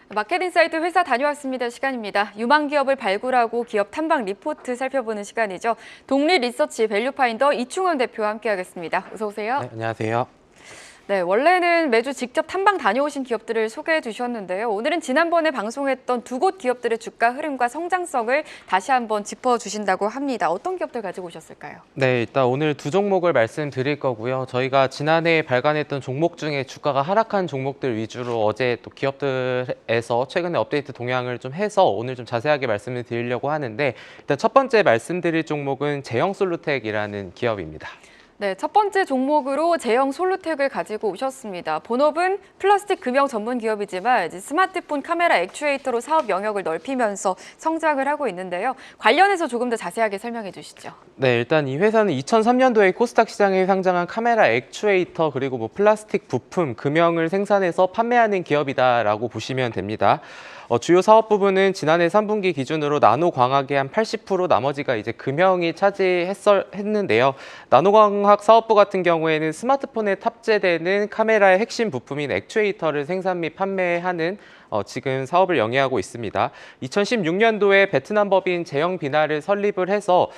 마켓인사이트 회사 다녀왔습니다 시간입니다. 유망 기업을 발굴하고 기업 탐방 리포트 살펴보는 시간이죠. 독립 리서치 밸류파인더 이충원 대표와 함께하겠습니다. 어서 오세요. 네, 안녕하세요. 네, 원래는 매주 직접 탐방 다녀오신 기업들을 소개해 주셨는데요. 오늘은 지난번에 방송했던 두 곳 기업들의 주가 흐름과 성장성을 다시 한번 짚어주신다고 합니다. 어떤 기업들 가지고 오셨을까요? 네, 일단 오늘 두 종목을 말씀드릴 거고요. 저희가 지난해 발간했던 종목 중에 주가가 하락한 종목들 위주로 어제 또 기업들에서 최근에 업데이트 동향을 좀 해서 오늘 좀 자세하게 말씀을 드리려고 하는데, 일단 첫 번째 말씀드릴 종목은 제형솔루텍이라는 기업입니다. 네, 첫 번째 종목으로 제형 솔루텍을 가지고 오셨습니다. 본업은 플라스틱 금형 전문 기업이지만 이제 스마트폰 카메라 액추에이터로 사업 영역을 넓히면서 성장을 하고 있는데요. 관련해서 조금 더 자세하게 설명해 주시죠. 네, 일단 이 회사는 2003년도에 코스닥 시장에 상장한 카메라 액추에이터 그리고 뭐 플라스틱 부품, 금형을 생산해서 판매하는 기업이다라고 보시면 됩니다. 주요 사업 부분은 지난해 3분기 기준으로 나노광학의 한 80%, 나머지가 이제 금형이 차지했는데요. 나노광학 사업부 같은 경우에는 스마트폰에 탑재되는 카메라의 핵심 부품인 액추에이터를 생산 및 판매하는 지금 사업을 영위하고 있습니다. 2016년도에 베트남 법인 제형비나를 설립을 해서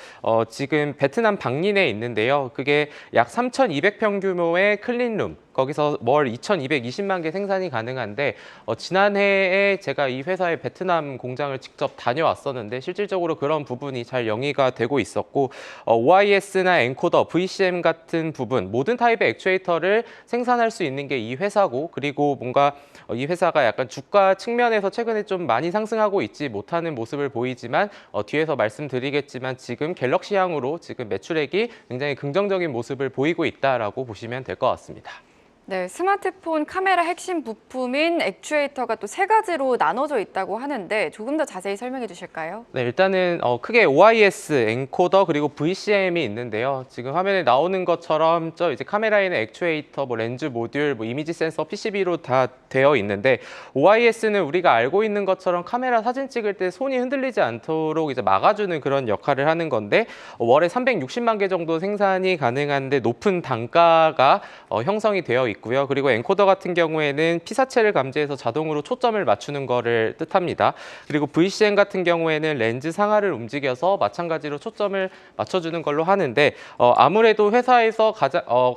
지금 베트남 방린에 있는데요. 그게 약 3,200평 규모의 클린룸, 거기서 월 2,220만 개 생산이 가능한데 지난해에 제가 이 회사의 베트남 공장을 직접 다녀왔었는데 실질적으로 그런 부분이 잘 영위가 되고 있었고 OIS나 엔코더, VCM 같은 부분 모든 타입의 액추에이터를 생산할 수 있는 게 이 회사고, 그리고 뭔가 이 회사가 약간 주가 측면에서 최근에 좀 많이 상승하고 있지 못하는 모습을 보이지만 뒤에서 말씀드리겠지만 지금 갤럭시향으로 지금 매출액이 굉장히 긍정적인 모습을 보이고 있다라고 보시면 될 것 같습니다. 네, 스마트폰 카메라 핵심 부품인 액추에이터가 또 세 가지로 나눠져 있다고 하는데 조금 더 자세히 설명해 주실까요? 네, 일단은 크게 OIS, 엔코더 그리고 VCM이 있는데요. 지금 화면에 나오는 것처럼 이제 카메라에는 액추에이터, 뭐 렌즈 모듈, 뭐 이미지 센서, PCB로 다 되어 있는데 OIS는 우리가 알고 있는 것처럼 카메라 사진 찍을 때 손이 흔들리지 않도록 이제 막아주는 그런 역할을 하는 건데 월에 360만 개 정도 생산이 가능한데 높은 단가가 형성이 되어 있고요. 그리고 엔코더 같은 경우에는 피사체를 감지해서 자동으로 초점을 맞추는 거를 뜻합니다. 그리고 VCM 같은 경우에는 렌즈 상하를 움직여서 마찬가지로 초점을 맞춰주는 걸로 하는데 아무래도 회사에서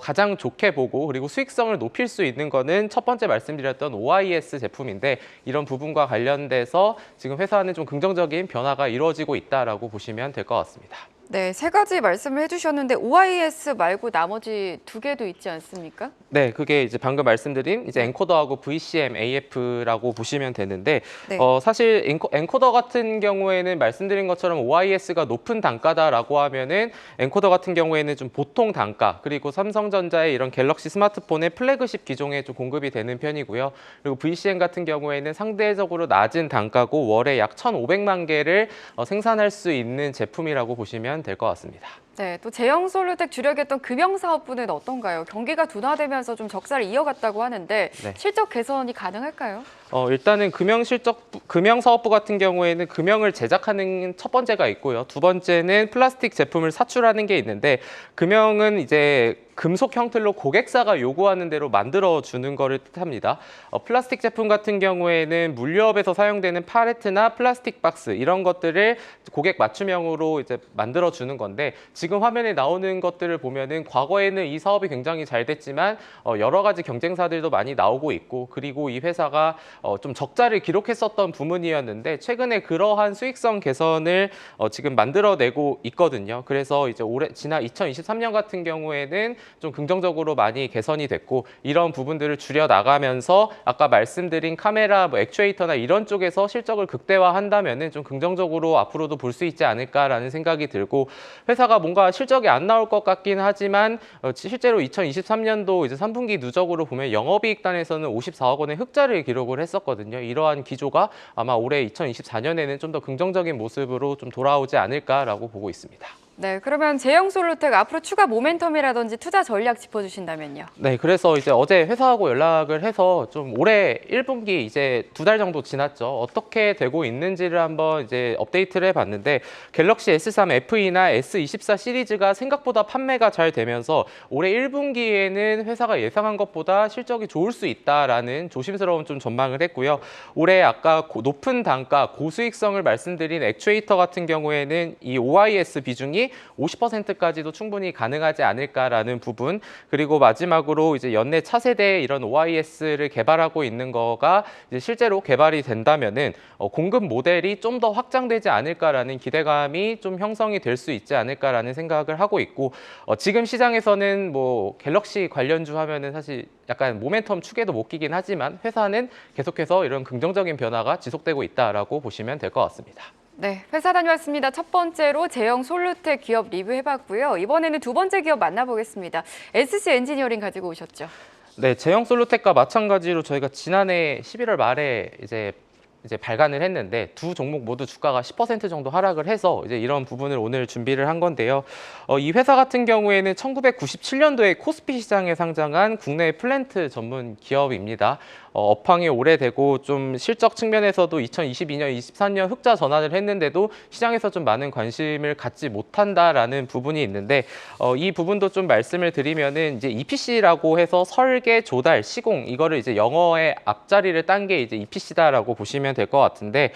가장 좋게 보고 그리고 수익성을 높일 수 있는 거는 첫 번째 말씀드렸던 OIS 제품인데 이런 부분과 관련돼서 지금 회사는 좀 긍정적인 변화가 이루어지고 있다라고 보시면 될 것 같습니다. 네, 세 가지 말씀을 해주셨는데 OIS 말고 나머지 두 개도 있지 않습니까? 네, 그게 이제 방금 말씀드린 이제 엔코더하고 VCM, AF라고 보시면 되는데 네. 사실 엔코더 같은 경우에는 말씀드린 것처럼 OIS가 높은 단가다라고 하면은 엔코더 같은 경우에는 좀 보통 단가, 그리고 삼성전자의 이런 갤럭시 스마트폰의 플래그십 기종에 좀 공급이 되는 편이고요. 그리고 VCM 같은 경우에는 상대적으로 낮은 단가고 월에 약 1,500만 개를 생산할 수 있는 제품이라고 보시면 될 것 같습니다. 네, 또 제형 솔루텍 주력했던 금형 사업부는 어떤가요? 경기가 둔화되면서 좀 적자를 이어갔다고 하는데 네. 실적 개선이 가능할까요? 일단은 금형 사업부 같은 경우에는 금형을 제작하는 첫 번째가 있고요. 두 번째는 플라스틱 제품을 사출하는 게 있는데 금형은 이제 금속 형틀로 고객사가 요구하는 대로 만들어주는 거를 뜻합니다. 플라스틱 제품 같은 경우에는 물류업에서 사용되는 팔레트나 플라스틱 박스 이런 것들을 고객 맞춤형으로 이제 만들어주는 건데 지금 화면에 나오는 것들을 보면은 과거에는 이 사업이 굉장히 잘 됐지만 여러 가지 경쟁사들도 많이 나오고 있고 그리고 이 회사가 좀 적자를 기록했었던 부문이었는데 최근에 그러한 수익성 개선을 지금 만들어내고 있거든요. 그래서 이제 지난 2023년 같은 경우에는 좀 긍정적으로 많이 개선이 됐고 이런 부분들을 줄여 나가면서 아까 말씀드린 카메라, 뭐 액추에이터나 이런 쪽에서 실적을 극대화한다면은 좀 긍정적으로 앞으로도 볼 수 있지 않을까라는 생각이 들고 회사가 뭔가 실적이 안 나올 것 같긴 하지만 실제로 2023년도 이제 3분기 누적으로 보면 영업이익단에서는 54억 원의 흑자를 기록을 했었거든요. 이러한 기조가 아마 올해 2024년에는 좀 더 긍정적인 모습으로 좀 돌아오지 않을까라고 보고 있습니다. 네, 그러면 제형솔루텍 앞으로 추가 모멘텀이라든지 투자 전략 짚어주신다면요. 네, 그래서 이제 어제 회사하고 연락을 해서 좀 올해 1분기 이제 2달 정도 지났죠. 어떻게 되고 있는지를 한번 이제 업데이트를 해봤는데 갤럭시 S3 FE나 S24 시리즈가 생각보다 판매가 잘 되면서 올해 1분기에는 회사가 예상한 것보다 실적이 좋을 수 있다라는 조심스러운 좀 전망을 했고요. 올해 아까 높은 단가, 고수익성을 말씀드린 액추에이터 같은 경우에는 이 OIS 비중이 50%까지도 충분히 가능하지 않을까라는 부분, 그리고 마지막으로 이제 연내 차세대 이런 OIS를 개발하고 있는 거가 이제 실제로 개발이 된다면은 공급 모델이 좀 더 확장되지 않을까라는 기대감이 좀 형성이 될 수 있지 않을까라는 생각을 하고 있고, 지금 시장에서는 뭐 갤럭시 관련주 하면은 사실 약간 모멘텀 축에도 못 끼긴 하지만 회사는 계속해서 이런 긍정적인 변화가 지속되고 있다라고 보시면 될 것 같습니다. 네, 회사 다녀왔습니다. 첫 번째로 제형 솔루텍 기업 리뷰해봤고요. 이번에는 두 번째 기업 만나보겠습니다. SC 엔지니어링 가지고 오셨죠? 네, 제형 솔루텍과 마찬가지로 저희가 지난해 11월 말에 이제 발간을 했는데 두 종목 모두 주가가 10% 정도 하락을 해서 이제 이런 부분을 오늘 준비를 한 건데요. 이 회사 같은 경우에는 1997년도에 코스피 시장에 상장한 국내 플랜트 전문 기업입니다. 업황이 오래되고 좀 실적 측면에서도 2022년, 23년 흑자 전환을 했는데도 시장에서 좀 많은 관심을 갖지 못한다라는 부분이 있는데 이 부분도 좀 말씀을 드리면은 이제 EPC라고 해서 설계, 조달, 시공 이거를 이제 영어의 앞자리를 딴 게 이제 EPC다라고 보시면 될 것 같은데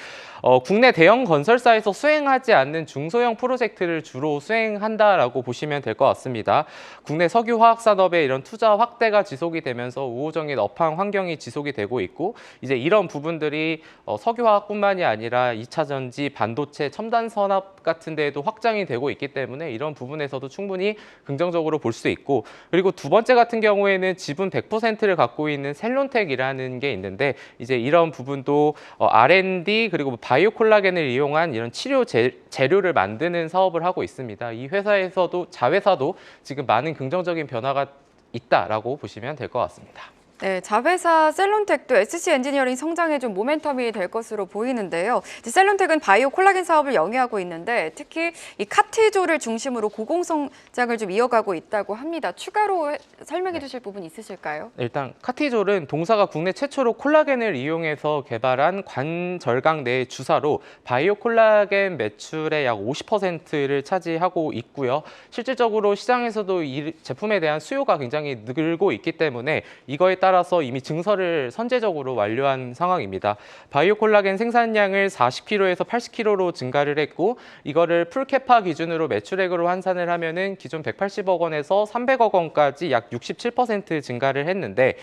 국내 대형 건설사에서 수행하지 않는 중소형 프로젝트를 주로 수행한다라고 보시면 될 것 같습니다. 국내 석유화학 산업의 이런 투자 확대가 지속이 되면서 우호적인 업황 환경이 지속이 되고 있고 이제 이런 부분들이 석유화학뿐만이 아니라 2차 전지, 반도체, 첨단 산업 같은 데에도 확장이 되고 있기 때문에 이런 부분에서도 충분히 긍정적으로 볼 수 있고, 그리고 두 번째 같은 경우에는 지분 100%를 갖고 있는 셀론텍이라는 게 있는데 이제 이런 부분도 R&D 그리고 바이오 콜라겐을 이용한 이런 치료 재료를 만드는 사업을 하고 있습니다. 이 회사에서도 자회사도 지금 많은 긍정적인 변화가 있다라고 보시면 될 것 같습니다. 네, 자회사 셀론텍도 SC 엔지니어링 성장에 좀 모멘텀이 될 것으로 보이는데요. 이제 셀론텍은 바이오 콜라겐 사업을 영위하고 있는데 특히 이 카티조를 중심으로 고공성장을 좀 이어가고 있다고 합니다. 추가로 설명해 주실 부분 있으실까요? 일단 카티졸은 동사가 국내 최초로 콜라겐을 이용해서 개발한 관절강 내 주사로 바이오 콜라겐 매출의 약 50%를 차지하고 있고요. 실질적으로 시장에서도 이 제품에 대한 수요가 굉장히 늘고 있기 때문에 이거에 따라서 이미 증설을 선제적으로 완료한 상황입니다. 바이오 콜라겐 생산량을 40kg에서 80kg로 증가를 했고 이거를 풀캐파 기준으로 매출액으로 환산을 하면은 기존 180억 원에서 300억 원까지 약 67% 증가를 했는데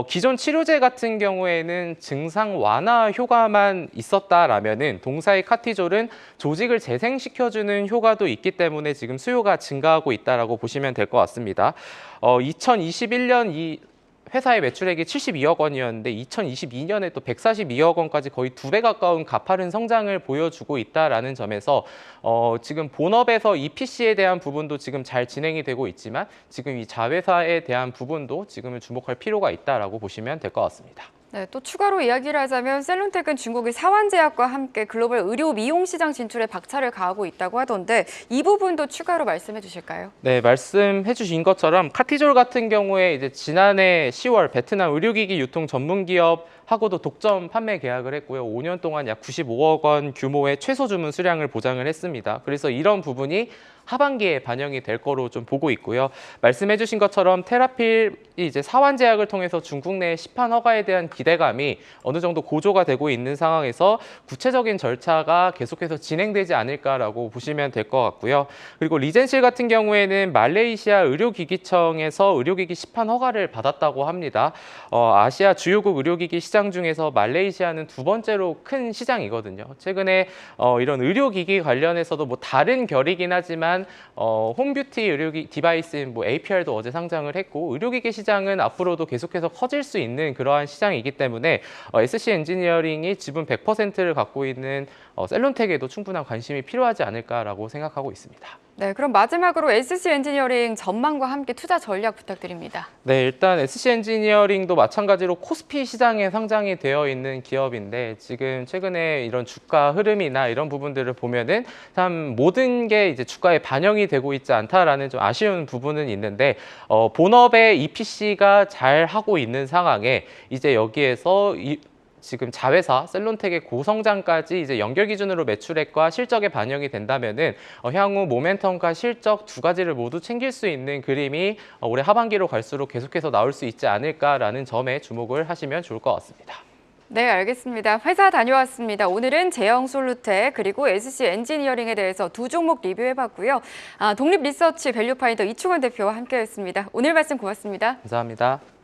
기존 치료제 같은 경우에는 증상 완화 효과만 있었다라면은 동사의 카티졸은 조직을 재생시켜주는 효과도 있기 때문에 지금 수요가 증가하고 있다라고 보시면 될 것 같습니다. 2021년 이 회사의 매출액이 72억 원이었는데 2022년에 또 142억 원까지 거의 2배 가까운 가파른 성장을 보여주고 있다라는 점에서 지금 본업에서 EPC에 대한 부분도 지금 잘 진행이 되고 있지만 지금 이 자회사에 대한 부분도 지금은 주목할 필요가 있다라고 보시면 될 것 같습니다. 네, 또 추가로 이야기를 하자면 셀론텍은 중국의 사완제약과 함께 글로벌 의료 미용 시장 진출에 박차를 가하고 있다고 하던데 이 부분도 추가로 말씀해 주실까요? 네, 말씀해 주신 것처럼 카티졸 같은 경우에 이제 지난해 10월 베트남 의료기기 유통 전문 기업하고도 독점 판매 계약을 했고요. 5년 동안 약 95억 원 규모의 최소 주문 수량을 보장을 했습니다. 그래서 이런 부분이 하반기에 반영이 될 거로 좀 보고 있고요. 말씀해 주신 것처럼 테라필이 이제 사완제약을 통해서 중국 내 시판 허가에 대한 기대감이 어느 정도 고조가 되고 있는 상황에서 구체적인 절차가 계속해서 진행되지 않을까라고 보시면 될 것 같고요. 그리고 리젠실 같은 경우에는 말레이시아 의료기기청에서 의료기기 시판 허가를 받았다고 합니다. 아시아 주요국 의료기기 시장 중에서 말레이시아는 두 번째로 큰 시장이거든요. 최근에 이런 의료기기 관련해서도 뭐 다른 결이긴 하지만 홈뷰티 의료기 디바이스인 뭐 APR도 어제 상장을 했고 의료기기 시장은 앞으로도 계속해서 커질 수 있는 그러한 시장이기 때문에 SC 엔지니어링이 지분 100%를 갖고 있는 셀론텍에도 충분한 관심이 필요하지 않을까라고 생각하고 있습니다. 네, 그럼 마지막으로 SC 엔지니어링 전망과 함께 투자 전략 부탁드립니다. 네, 일단 SC 엔지니어링도 마찬가지로 코스피 시장에 상장이 되어 있는 기업인데 지금 최근에 이런 주가 흐름이나 이런 부분들을 보면은 참 모든 게 이제 주가에 반영이 되고 있지 않다라는 좀 아쉬운 부분은 있는데 본업의 EPC가 잘 하고 있는 상황에 이제 여기에서 지금 자회사 셀론텍의 고성장까지 이제 연결 기준으로 매출액과 실적에 반영이 된다면은 향후 모멘텀과 실적 두 가지를 모두 챙길 수 있는 그림이 올해 하반기로 갈수록 계속해서 나올 수 있지 않을까라는 점에 주목을 하시면 좋을 것 같습니다. 네, 알겠습니다. 회사 다녀왔습니다. 오늘은 제형솔루텍 그리고 SC 엔지니어링에 대해서 두 종목 리뷰해봤고요. 독립리서치 밸류파인더 이충원 대표와 함께했습니다. 오늘 말씀 고맙습니다. 감사합니다.